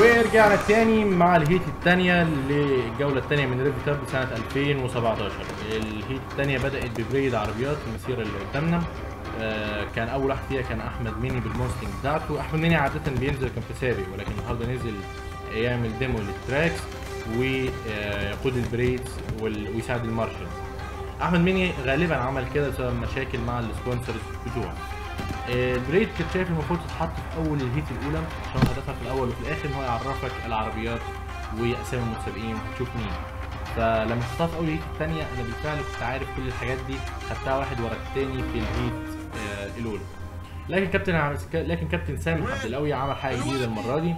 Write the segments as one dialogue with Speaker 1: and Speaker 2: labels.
Speaker 1: ورجعنا تاني مع الهيت التانية للجولة التانية من ريفي تاب سنة 2017. الهيت التانية بدأت ببريد عربيات المسيرة اللي قدامنا. كان أول واحد فيها كان أحمد ميني بالموستنج بتاعته. أحمد ميني عادة بينزل كان في سابق، ولكن النهارده نزل يعمل ديمو للتراكس ويقود البريدز ويساعد المارشال. أحمد ميني غالبا عمل كده بسبب مشاكل مع السبونسرز بتوعه. البريد كنت شايف المفروض تتحط في اول الهيت الاولى عشان هدفها في الاول وفي الاخر ان هو يعرفك العربيات واسامي المتسابقين وهتشوف مين. فلما حطها في اول الهيت الثانيه انا بالفعل كنت عارف كل الحاجات دي، خدتها واحد ورا الثاني في الهيت الاولى. لكن كابتن سامح عبد القوي عمل حاجه جديده المره دي.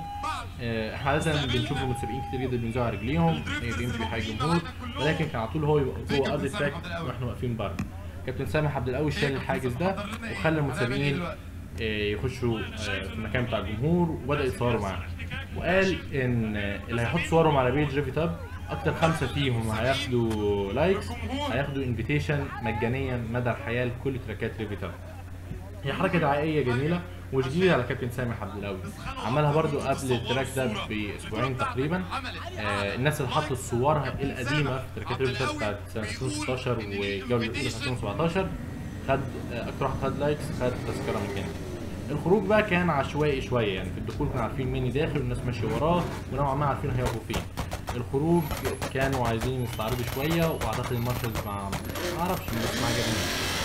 Speaker 1: احنا عاده بنشوف المتسابقين كتير جدا بينزلوا على رجليهم بيمشوا بيحاجي الجمهور، ولكن كان على طول هو يبقى جوه ارض التراك واحنا واقفين بره. كابتن سامح عبد القوي شال الحاجز ده وخلى المتسابقين يخشوا في المكان بتاع الجمهور وبدا يتصوروا معاه، وقال ان اللي هيحط صورهم على بيج ريفي تاب اكتر 5 فيهم هياخدوا لايكس، هياخدوا انفيتيشن مجانيا مدى الحياه لكل تراكات ريفي تاب. هي حركه دعائيه جميله ومش جديده على كابتن سامح عبد القوي، عملها برضو قبل التراك ده باسبوعين تقريبا. الناس اللي حطت صورها القديمه في تراكات ريفي تاب بتاعت سنه 2016 والجوله الاولى في 2017 خد اكتر واحد خد لايكس، خد تذكره مجانيه. الخروج بقى كان عشوائي شويه، يعني في الدخول كانوا عارفين مين داخل والناس ماشيه وراه ونوعا ما عارفين هيقفوا فين. الخروج كانوا عايزين يستعرضوا شويه واعتقد المارشلز ما اعرفش بس ما عجبنيش.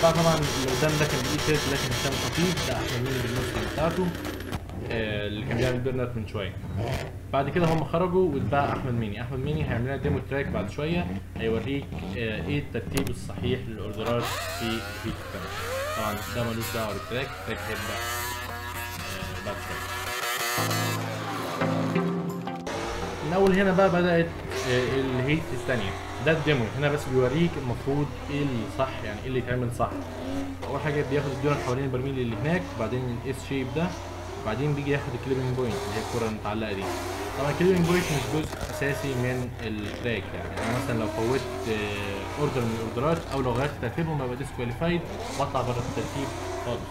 Speaker 1: بقى طبعا اللي قدام ده كان بايد تيرت لكن هشام خطيب ده احمد ميني بالمسكه بتاعته اللي كان بيعمل بيرنات من شويه. بعد كده هم خرجوا واتبقى احمد ميني. احمد ميني هيعمل لنا ديمو تراك بعد شويه هيوريك ايه الترتيب الصحيح للاوردرات في الهيت الثاني. طبعا ده ملوش دعوه بالتراك، التراك هيبدا بعد شويه. من اول هنا بقى بدات الهيت الثانيه. ده الديمو هنا بس بيوريك المفروض ايه الصح، يعني ايه اللي يتعمل صح. اول حاجه بياخد الديون حوالين البرميل اللي هناك، وبعدين الاس شيب ده، وبعدين بيجي ياخد الكليبنج بوينت اللي هي الكره المتعلقه دي. طبعا الكليبنج بوينت مش جزء اساسي من التراك، يعني انا مثلا لو فوت اوردر من الاوردرات او لو غيرت ترتيبهم ببقى ديسكواليفايد واطلع بره الترتيب خالص،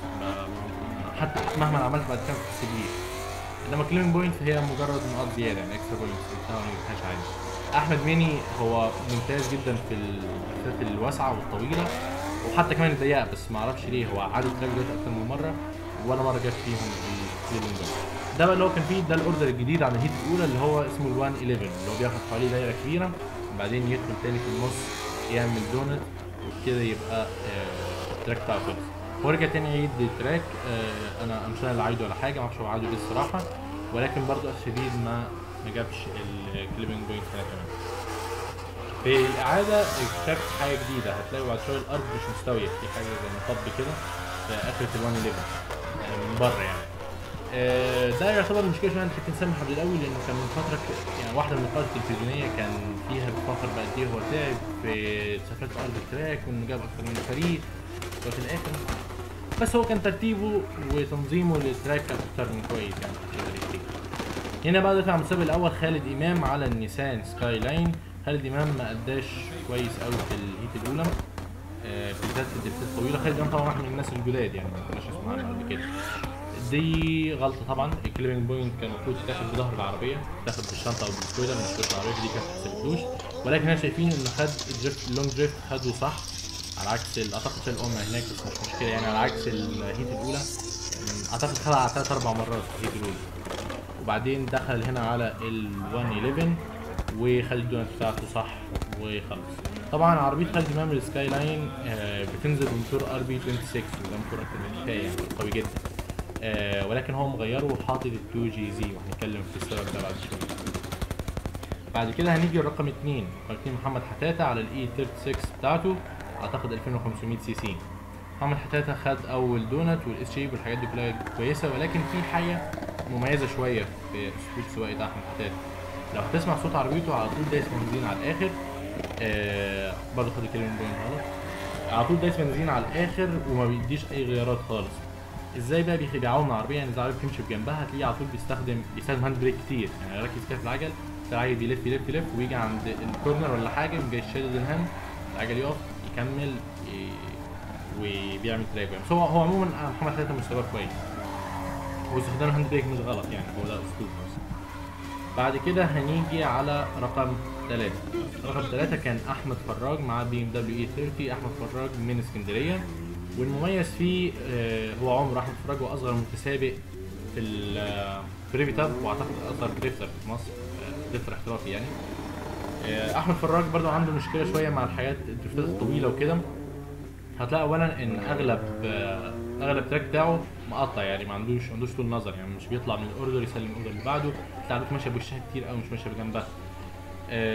Speaker 1: حتى مهما عملت بعد كده ما تحسبليش. انما الكليبنج بوينت هي مجرد نقاط زياده، يعني اكسترا بوينتس ما جبتهاش عادي. احمد ميني هو ممتاز جدا في المسافات الواسعه والطويله وحتى كمان الضيقه، بس ما اعرفش ليه هو عاد التراك دلوقتي اكتر من مره ولا مره جاب فيهم الكليبنج بوينت. ده بقى اللي هو كان فيه ده الاوردر الجديد عن الهيت الاولى اللي هو اسمه ال 111 اللي هو بياخد حواليه دايره كبيره وبعدين يدخل تاني في النص يعمل دونت وكده يبقى التراك بتاعه خلص. هو رجع تاني يعيد التراك. انا مش انا اللي عايده ولا حاجه، ما اعرفش هو عايده ليه الصراحه، ولكن برضه شديد ما جابش الكليبنج بوينت هنا كمان. في الاعاده اكتشفت حاجه جديده، هتلاقوا بعد شويه الارض مش مستويه، في حاجه زي مطب كده في اخره ال 111 من بره يعني. ده يعتبر مشكله شويه عند كابتن سامح عبد القوي، لانه كان من فتره يعني واحده من اللقاءات التلفزيونيه كان فيها بفخر بقد ايه هو تعب في سفرات ارض التراك وانه جاب اكتر من فريق وفي الاخر، بس هو كان ترتيبه وتنظيمه للتراك كان اكتر من كويس يعني. هنا بقى دفع المسابق الاول خالد امام على النيسان سكاي لاين. خالد امام ما اداش كويس قوي في الهيت الاولى بالذات في الدريفتات الطويله. خالد امام طبعا واحد من الناس الجداد يعني ما كناش نسمع عنه قبل كده. دي غلطه طبعا. الكليبنج بوينت كان المفروض تاخد بظهر العربيه، تاخد بالشنطه او بالسكويدر مش بالعربيه، دي كانت ما حسبتلوش، ولكن احنا شايفين انه خد الدريفت اللونج دريفت خده صح على عكس اعتقد شال الامه هناك بس مش مشكله يعني، على عكس الهيت الاولى اعتقد خدها على 3 4 مرات في الهيت الاولى. وبعدين دخل هنا على ال 111 وخلي الدونت بتاعته صح وخلص. طبعا عربيه خالد امام السكاي لاين بتنزل بموتور ار بي 26 وده موتور اكتر من كفايه يعني قوي جدا، ولكن هو مغيره وحاطط ال 2 جي زي وهنتكلم في السبب ده بعد شويه. بعد كده هنيجي لرقم 2 محمد حتاته على الاي 36 بتاعته اعتقد 2500 سي سي. محمد حتاته خد اول دونت والاس شيب والحاجات دي كلها كويسه، ولكن في حاجه مميزه شويه في اسلوب سواقه احمد حتاته. لو هتسمع صوت عربيته على طول دايس بنزين على الاخر، برضه خد الكلمه بوينت غلط، على طول دايس بنزين على الاخر وما بيديش اي غيارات خالص. ازاي بقى بيعاون العربيه؟ يعني اذا العربيه بتمشي بجنبها هتلاقيه على طول بيستخدم هاند بريك كتير، يعني يركز كده في العجل، العجل يلف يلف يلف ويجي عند الكورنر ولا حاجه يقوم جاي شادد الهاند، العجل يقف يكمل وبيعمل تراك. بس هو عموما محمد حتاته مستواه كويس. واستخدام الهاند بريك مش غلط يعني، هو ده اسلوب. بعد كده هنيجي على رقم 3. رقم 3 كان احمد فراج مع بي ام دبليو اي 30. احمد فراج من اسكندريه، والمميز فيه هو عمر احمد فراج، واصغر متسابق في البريفي واعتقد اصغر دريفتر في مصر، دريفتر احترافي يعني. احمد فراج برضو عنده مشكله شويه مع الحاجات الدريفتات الطويله وكده. هتلاقي اولا ان اغلب التراك بتاعه مقطع، يعني ما عندوش طول نظر، يعني مش بيطلع من الاوردر يسلم الاوردر اللي بعده، تلاقي عربيته ماشيه بوشها كتير قوي، مش ماشيه بجنبها.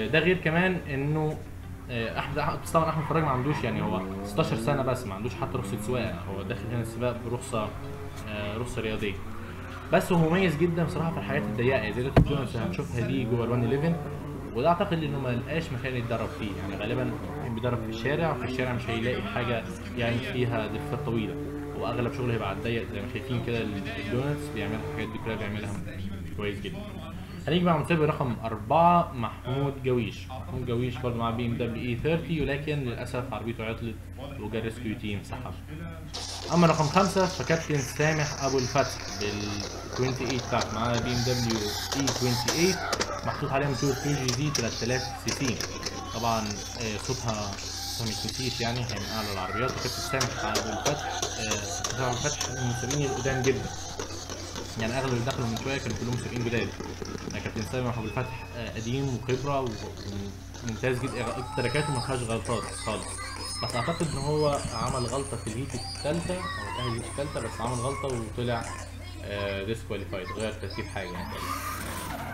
Speaker 1: ده غير كمان انه طبعا احمد فراج ما عندوش، يعني هو 16 سنه بس ما عندوش حتى رخصه سواقه، هو داخل هنا السباق برخصه رخصه رياضيه. بس هو مميز جدا بصراحه في الحاجات الضيقه زي التوب جونز اللي هنشوفها دي جوه ال 111. وده اعتقد انه ما لقاش مكان يتدرب فيه، يعني غالبا كان بيدرب في الشارع، وفي الشارع مش هيلاقي حاجه يعني فيها درفتات طويله، واغلب شغله هيبقى على الضيق زي ما شايفين كده. الدونتس بيعمل الحاجات دي كلها بيعملها كويس جدا. هنيجي بقى متسابق رقم 4 محمود جويش. محمود جويش برضه مع بي ام دبليو اي 30، ولكن للاسف عربيته عطلت وجا ريسكيو تيم سحب. اما رقم 5 فكابتن سامح ابو الفتح بال 28 بتاعته مع بي ام دبليو اي 28 محطوط عليها موتور 2 جي زي 3000 سي سي. طبعا صوتها ما يتنسيش يعني، هي من اعلى العربيات. وكابتن سامح ابو الفتح ابو الفتح من المسابقين القدام جدا، يعني اغلب اللي دخلوا من شويه كانوا كلهم مسابقين جداد. كابتن سامح ابو الفتح قديم وخبره وممتاز جدا، تركاته ما فيهاش غلطات خالص. بس اعتقد ان هو عمل غلطه في الهيت الثالثه او اتاهل الهيت الثالثه، بس عمل غلطه وطلع ديسكواليفايد، غير ترتيب حاجه يعني.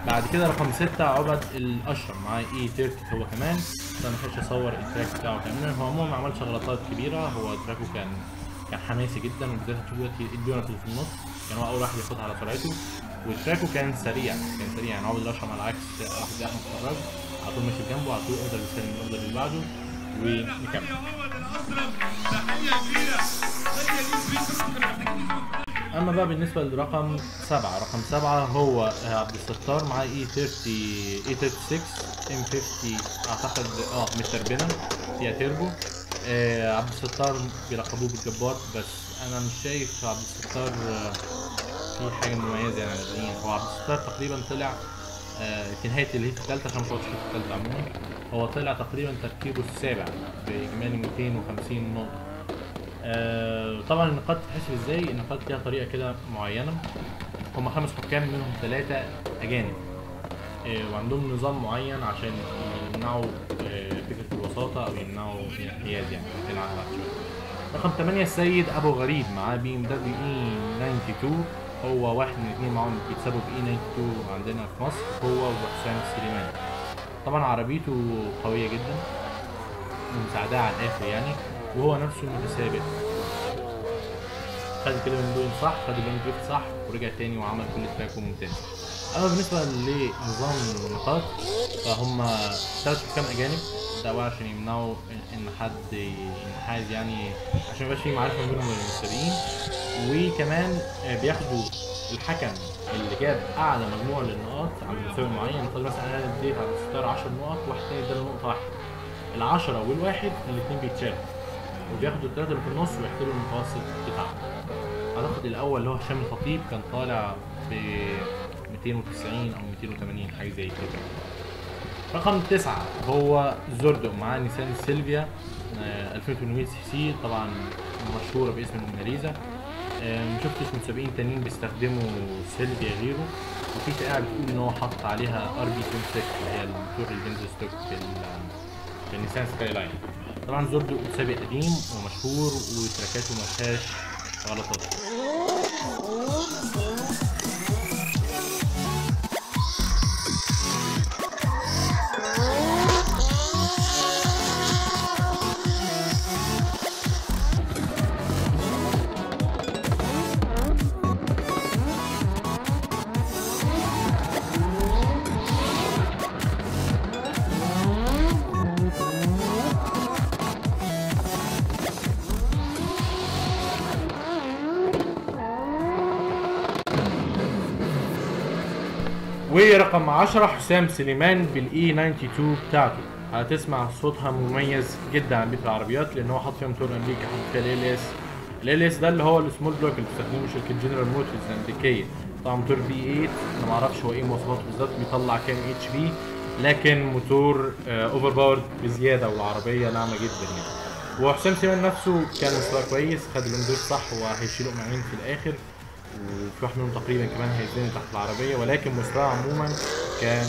Speaker 1: بعد كده رقم 6 عبد الاشرم مع اي 30 هو كمان، بس انا ملحقتش اصور التراك بتاعه كمان. هو عموما ما عملش غلطات كبيره، هو تراكه كان حماسي جدا، وبالذات هتشوف دلوقتي الدونت اللي في النص كان هو اول واحد ياخدها على سرعته، وتراكه كان سريع يعني. عبد الاشرم على عكس واحد احمد فراج على طول ماشي جنبه، على طول يقدر يستلم الاوردر اللي بعده ونكمل. اما بقى بالنسبه لرقم 7، رقم 7 هو عبد الستار مع اي 30 اي 36 ام 50 اعتقد متربنه فيها تيربو. عبد الستار بيلقبوه بالجبار، بس انا مش شايف عبد الستار في حاجه مميزه يعني الباقيين. هو عبد الستار تقريبا طلع في نهايه الهيت الثالثه عشان مش الهيت الثالثه عموما، هو طلع تقريبا ترتيبه السابع باجمالي 250 نقطه. طبعا النقاط تتحسب ازاي؟ النقاط ليها طريقه كده معينه. هم 5 حكام منهم 3 اجانب، وعندهم نظام معين عشان يمنعوا فكره الوساطه او يمنعوا الانحياز يعني. رقم 8 السيد ابو غريب مع بي ام دبليو اي 92، هو واحد من الاثنين معاهم بيكسبوا باي 92 عندنا في مصر، هو وحسام سليمان. طبعا عربيته قويه جدا ومساعداه على الاخر يعني، وهو نفسه متسابق، خد كده من دول صح، خد اللون دريفت صح، ورجع تاني وعمل كل تراكه ممتاز. اما بالنسبه لنظام النقاط فهم 3 حكام اجانب، ده عشان يمنعوا ان حد ينحاز يعني، عشان ميبقاش في معرفه بينهم وبين المسابقين. وكمان بياخدوا الحكم اللي جاب اعلى مجموع للنقاط عند مسابق معين. مثلا انا اديت على الستار 10 نقط، واحد تاني اداله نقطه واحده، ال10 والواحد الاثنين بيتشالوا، وبياخدوا ال3 اللي في النص ويحسبوا المتوسط بتاعهم. اعتقد الاول اللي هو هشام الخطيب كان طالع ب 290 او 280 حاجه زي كده. رقم 9 هو زوردو مع نيسان سيلفيا 2800 سي سي، طبعا مشهوره باسم الموناليزا. مشفتش متسابقين تانيين بيستخدموا سيلفيا غيره، وفي شائعه بتقول ان هو حط عليها ار بي 26 اللي هي الموتور البنز ستوك في النيسان سكاي لاين. طبعا زوردو متسابق قديم ومشهور وتراكاته ما فيهاش غلطات. ورقم 10 حسام سليمان بالاي 92 بتاعته، هتسمع صوتها مميز جدا عن بيت العربيات، لان هو حاط فيها موتور امريكي، حاط فيها ال اس. ال اس ده اللي هو السمول بلوك اللي بتستخدمه شركه جنرال موتورز الامريكيه، طبعا موتور في 8 انا ما اعرفش هو ايه مواصفاته بالظبط، بيطلع كام اتش بي، لكن موتور اوفر باورد بزياده والعربيه ناعمه جدا يعني. وحسام سليمان نفسه كان مستواه كويس، خد اللون دول صح وهيشيلوا معنين في الاخر، وفي واحد منهم تقريبا كمان هيزن تحت العربيه، ولكن مستواه عموما كان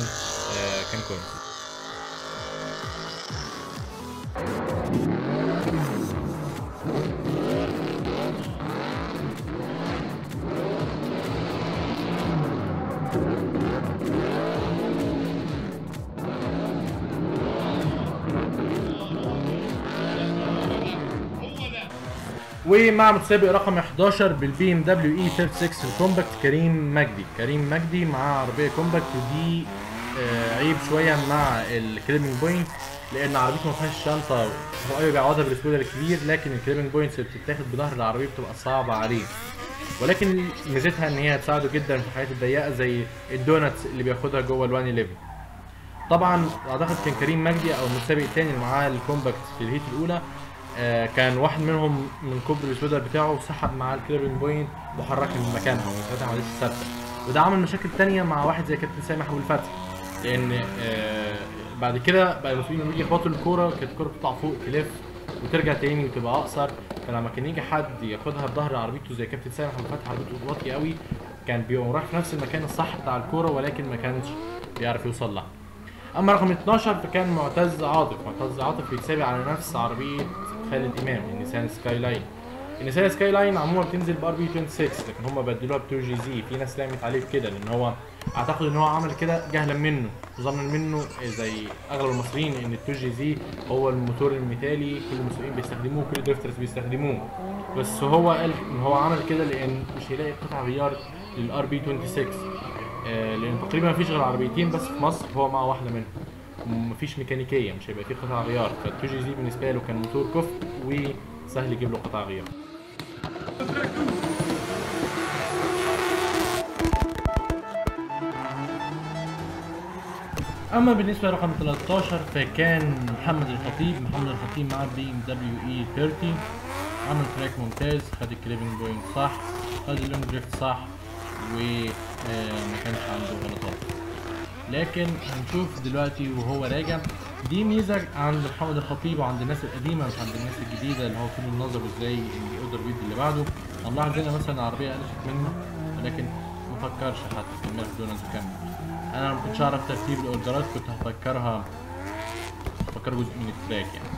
Speaker 1: كويس. ومع متسابق رقم 11 بالبي ام دبليو اي 36 الكومباكت كريم مجدي معاه عربيه كومباكت، ودي عيب شويه مع الكليبنج بوينت، لان عربيته ما فيهاش شنطه، هو ايوه بيعوضها بالسبويلر الكبير، لكن الكليبنج بوينتس اللي بتتاخد بظهر العربيه بتبقى صعبه عليه. ولكن ميزتها ان هي هتساعده جدا في الحاجات الضيقه زي الدوناتس اللي بياخدها جوه ال 111. طبعا اعتقد كان كريم مجدي او المتسابق الثاني اللي معاه الكومباكت في الهيت الاولى، كان واحد منهم من كوبري السويدر بتاعه سحب معاه الكليبنج بوينت وحركها من مكانها وساعتها ما عادتش ثابته، وده عمل مشاكل تانية مع واحد زي كابتن سامح ابو الفتح، لان بعد كده بقى المسؤولين لما يجي يخبطوا الكوره كانت الكوره بتطلع فوق تلف وترجع تاني وتبقى اقصر، فلما كان يجي حد ياخدها بظهر عربيته زي كابتن سامح ابو الفتح عربيته واطيه قوي، كان بيبقى رايح في نفس المكان الصح بتاع الكوره ولكن ما كانش بيعرف يوصل لها. اما رقم 12 فكان معتز عاطف بيتسابق على نفس عربيه خالد امام النيسان سكاي لاين عموما بتنزل بار بي 26، لكن هم بدلوها ب 2 جي زي. في ناس لامت عليه كده لان هو اعتقد ان هو عمل كده جهلا منه وظنا منه زي اغلب المصريين ان ال 2 جي زي هو الموتور المثالي كل المسؤولين بيستخدموه كل الدريفترز بيستخدموه، بس هو قال ان هو عمل كده لان مش هيلاقي قطع غيار للار بي 26، لان تقريبا مفيش غير عربيتين بس في مصر هو معاه واحده منهم، مفيش ميكانيكيه مش هيبقى فيه قطع غيار، فال2 جي زي بالنسبه له كان موتور كفء وسهل يجيب له قطع غيار. اما بالنسبه لرقم 13 فكان محمد الخطيب مع بي ام دبليو اي 30، عمل تراك ممتاز، خد الكليبنج بوينت صح، خد اللونج دريفت صح، وما كانش عنده غلطات. لكن هنشوف دلوقتي وهو راجع، دي ميزه عند محمد الخطيب وعند الناس القديمه مش عند الناس الجديده اللي هو كل النظر ازاي اللي يقدر بيد اللي بعده. هنلاحظ هنا مثلا العربيه قلشت منه ولكن ما فكرش حتى في ماكدونالدز وكمل. انا ما كنتش اعرف ترتيب الاوردرات، كنت هفكرها جزء من التراك يعني.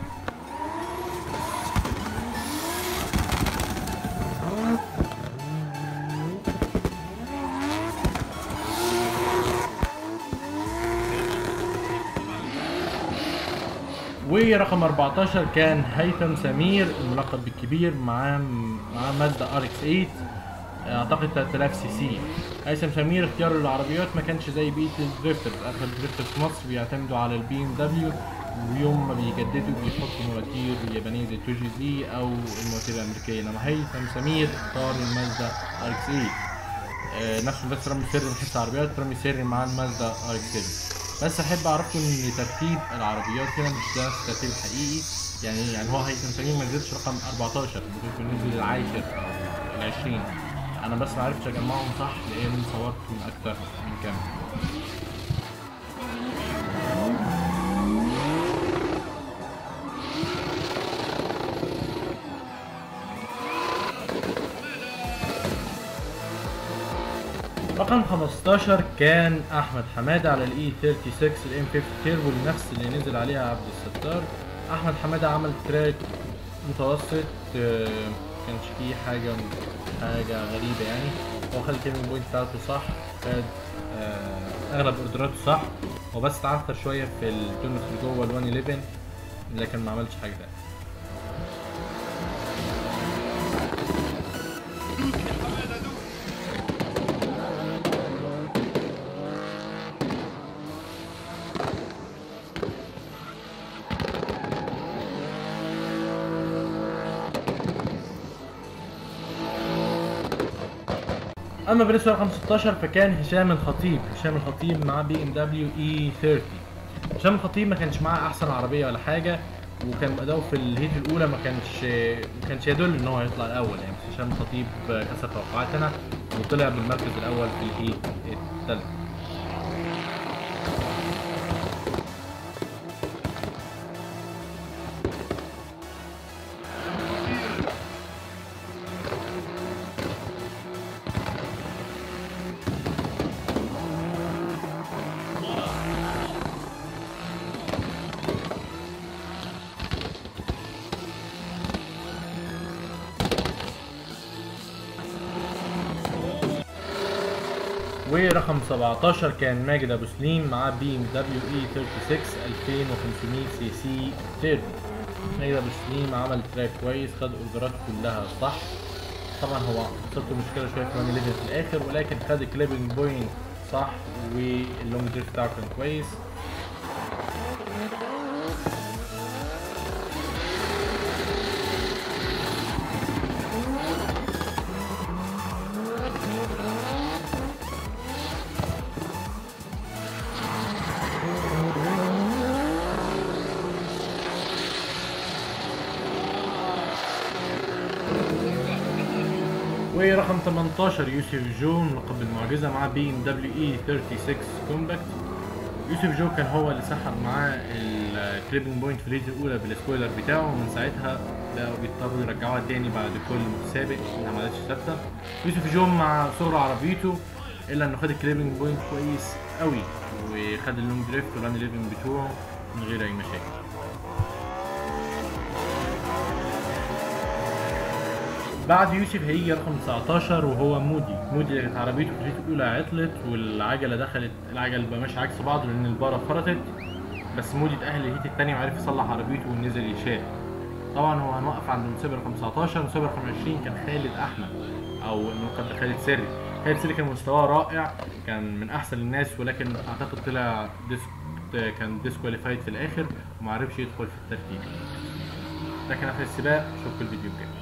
Speaker 1: ورقم 14 كان هيثم سمير الملقب بالكبير، معاه مازدا ار اكس 8 اعتقد 3000 سي سي. هيثم سمير اختياره للعربيات ما كانش زي بقيه الدريفترز، اغلب الدريفترز في مصر بيعتمدوا على البي ام دبليو، ويوم ما بيجددوا بيحطوا مواتير يابانيه زي 2 جي زي او المواتير الامريكيه، انما هيثم سمير اختار المازدا ار اكس 8. نفس بس رمي سري من حته العربيات، رمي سري مع المازدا ار اكس 7. بس احب اعرفكم ان ترتيب العربيات هنا مش ده الترتيب الحقيقي، يعني هو هيثم سمير ما نزلش رقم 14، ممكن ننزل العاشر او ال20، انا بس ما عرفتش اجمعهم صح لان صورت من اكتر من كاميرا. رقم 15 كان احمد حماده على الاي 36 الام 50 تيربو، نفس اللي نزل عليها عبد الستار. احمد حماده عمل تراك متوسط، كانش فيه حاجه غريبه يعني، هو خد الكيمنج بوينت بتاعته صح، خد اغلب اوردراته صح، هو بس تعثر شويه في التونس اللي جوه ال 111 لكن ما عملش حاجه تانية. اما بالنسبه لرقم 16 فكان هشام الخطيب مع بي ام دبليو اي 30. هشام الخطيب ما كانش معاه احسن عربيه ولا حاجه، وكان اداؤه في الهيت الاولى ما كانش يدل ان هو هيطلع الاول يعني، عشان خطيب كسر توقعاتنا وطلع بالمركز الاول في الهيت الثالث. ورقم 17 كان ماجد ابو سليم مع بي ام دبليو اي 36 2500 سي سي تيربو. ماجد ابو سليم عمل تراك كويس، خد اوردرات كلها صح. طبعا هو حصلت له مشكله شويه في راني ليفل في الاخر، ولكن خد الكليبنج بوينت صح واللونج دريفت بتاعه كان كويس. ورقم 18 يوسف جو لقب المعجزة مع بي ام دبليو اي 36 كومباكت. يوسف جو كان هو اللي سحب معاه الكليبنج بوينت في الهيت الاولى بالسبويلر بتاعه، ومن ساعتها بقوا بيضطروا يرجعوها تاني بعد كل متسابق انها ما عادتش ثابته. يوسف جو مع صغر عربيته الا انه خد الكليبنج بوينت كويس قوي، وخد اللونج دريفت والران ليفنج بتوعه من غير اي مشاكل. بعد يوسف هيجي رقم 19 وهو مودي اللي كانت عربيته في الهيت الاولى عطلت والعجله دخلت، العجل بقى ماشي عكس بعض لان الباره فرطت، بس مودي اتاهل للهيت الثاني وعرف يصلح عربيته ونزل يشارك. طبعا هو هنوقف عند المسابق رقم 19. المسابق رقم 20 كان خالد احمد او الملقب بخالد سري. خالد سري كان مستواه رائع، كان من احسن الناس، ولكن اعتقد طلع كان ديسكواليفايد في الاخر ومعرفش يدخل في الترتيب. ده كان اخر السباق، اشوفكم الفيديو الجاي.